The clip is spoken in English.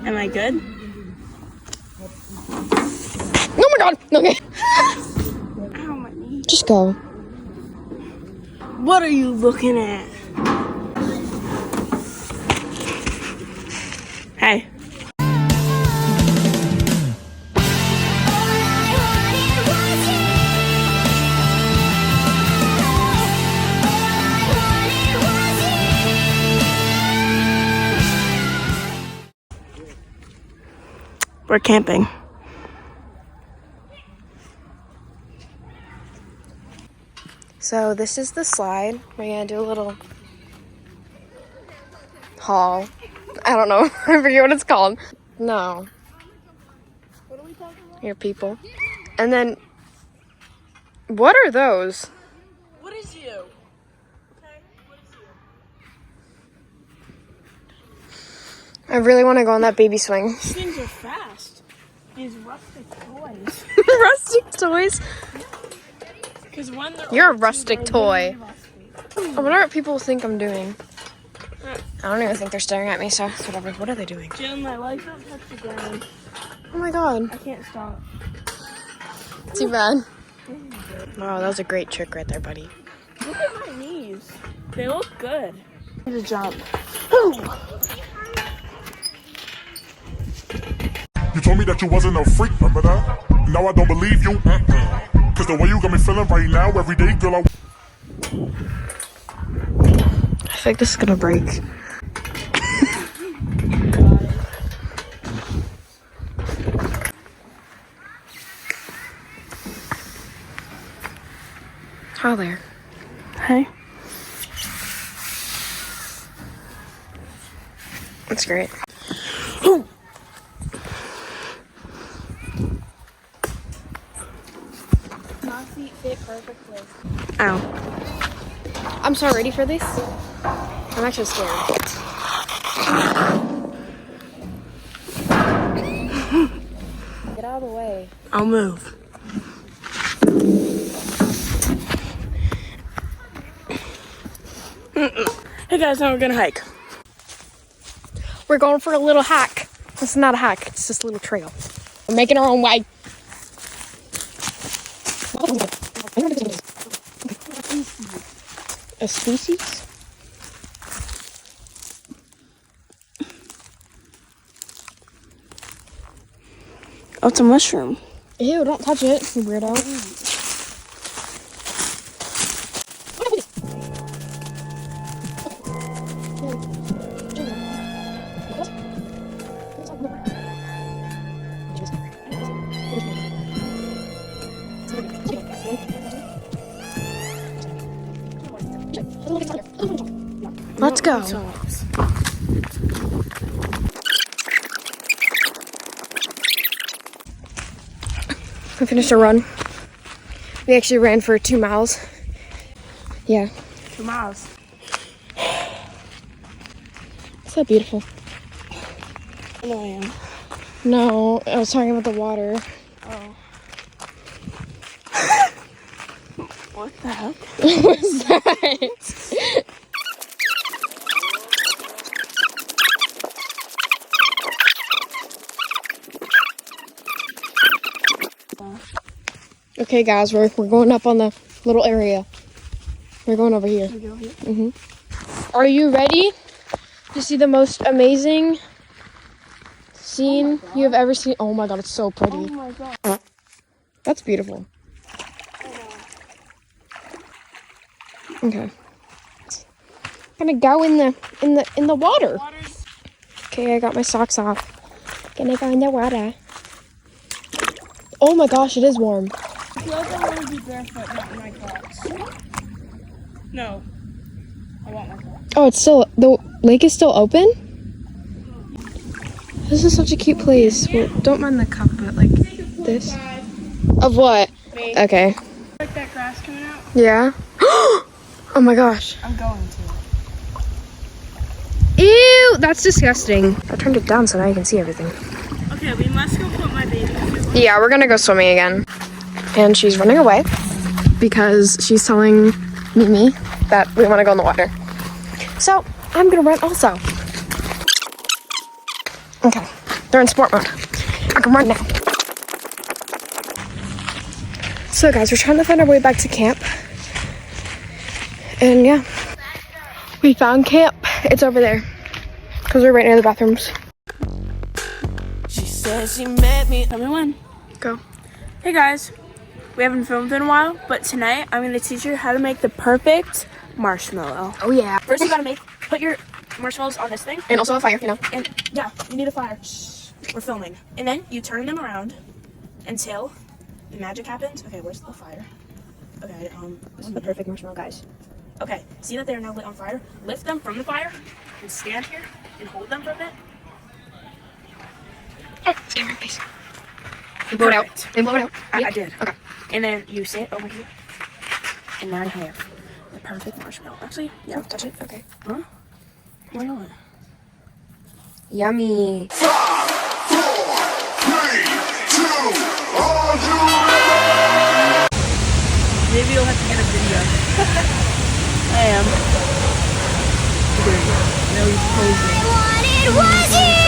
Am I good? Oh my god! Okay. Ow, my knee. Just go. What are you looking at? Hey. We're camping. So this is the slide. We're gonna do a little haul. I don't know. I forget what it's called. No. What are we talking about? Here, people. And then, what are those? What is you? Okay, what is you? I really want to go on that baby swing. These things are fast. These rustic toys. Rustic toys? Because when they're You're a old, rustic they're toy. really rustic. I wonder what people think I'm doing. I don't even think they're staring at me, so whatever. What are they doing? Jill, my legs don't touch the ground. Oh my god. I can't stop. Too bad. Wow, that was a great trick right there, buddy. Look at my knees. They look good. I need to jump. You told me that you wasn't a freak, remember that? Now I don't believe you. Cause the way you got me feeling right now, every day, girl, I think this is gonna break. Hi there. Hey. That's great. My feet fit perfectly. Ow. I'm so ready for this. I'm actually scared. Get out of the way. I'll move. Hey guys, now we're gonna hike. We're going for a little hike. It's not a hike, it's just a little trail. We're making our own way. A species? Oh, it's a mushroom. Ew, don't touch it, you weirdo. Let's go. We finished our run. We actually ran for 2 miles. Yeah. 2 miles. It's so beautiful. I know I am. No, I was talking about the water. Oh. What the heck? What was that? Okay, guys, we're going up on the little area. We're going over here. Are you ready to see the most amazing scene you have ever seen? Oh my god, it's so pretty. Oh my god. That's beautiful. Okay. Gonna go in the water. Okay, I got my socks off. Gonna go in the water. Oh my gosh, it is warm. I feel like I want to be barefoot, not in my Crocs. No. I want my Crocs. Oh, it's still, the lake is still open? This is such a cute place. Well, don't mind the cup, but like this. Of what? Me. Okay. Like that grass coming out? Yeah. Oh my gosh. I'm going to. Ew, that's disgusting. I turned it down so now you can see everything. Okay, we must go put my baby suit on. Yeah, we're gonna go swimming again. And she's running away because she's telling Mimi that we want to go in the water. So I'm gonna run also. Okay. They're in sport mode. I can run now. So guys, we're trying to find our way back to camp. And yeah, we found camp. It's over there. Because we're right near the bathrooms. She says she met me. Tell me when. Go. Hey guys, we haven't filmed in a while, but tonight I'm gonna teach you how to make the perfect marshmallow. Oh yeah. First you gotta put your marshmallows on this thing. And also a fire, you know. And yeah, you need a fire. Shh, we're filming. And then you turn them around until the magic happens. Okay, where's the fire? Okay, This is the perfect marshmallow, guys. okay, see that they're now lit on fire? Lift them from the fire and stand here and hold them for a bit. Oh, it's camera face. And blow it out. Perfect. And blow it out. I did. Okay. And then you sit over here. And now you have the perfect marshmallow. Actually, yeah, touch it. Okay. Huh? Why not? Yummy. Maybe you'll have to get a video. I am. No, he's posing. What it was you